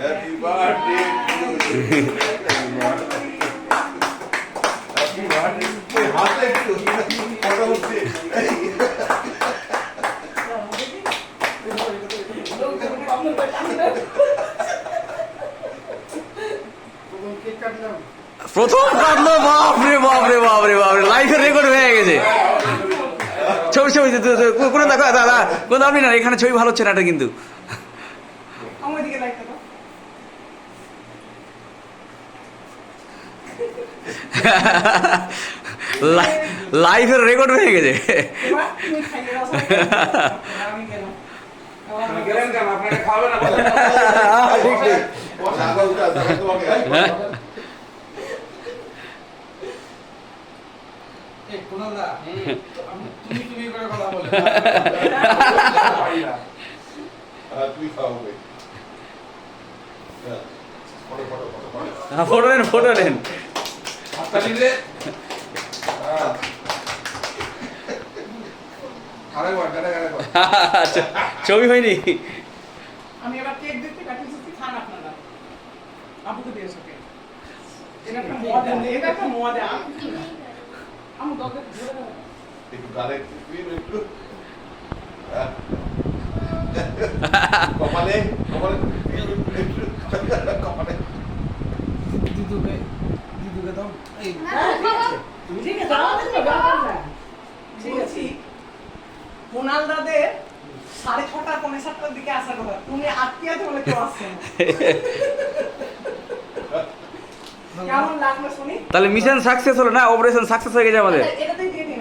Happy birthday to you. Happy birthday. হাতে একটু photo হচ্ছে। প্রথম কাটলো, বাপরে বাপরে বাপরে বাপরে, লাইফের রেকর্ড হয়ে গেছে। ছবি ছবি কোনো দেখো দাদা, কোনো আপনি না, এখানে ছবি ভালো হচ্ছে না এটা কিন্তু। লাইফের রেকর্ড হয়ে গেছে। ফটো নেন, ফটো নেন। ছবি হয়নি। আমি এবার কেক দিতে কাটিয়েছি, খান আপনারা। আপুকে দিয়েছো কেক। এটা একটা মজা, এটা একটা মজা। আমি দরকার ধরে দাও। একটু গালে একটু কপালে কপালে কপালে দিদুকে দাও। এই ঠিক আছে, ঠিক আছে। কুনাল দাদের 6:30 6:45 দিকে আসার কথা, তুমি আটকে বলে কেউ আসছে না। কেমন লাগলো শুনি? তাহলে মিশন সাকসেস হলো না, অপারেশন সাকসেস হয়ে গেছে আমাদের। এটাতেই দিয়ে দিন।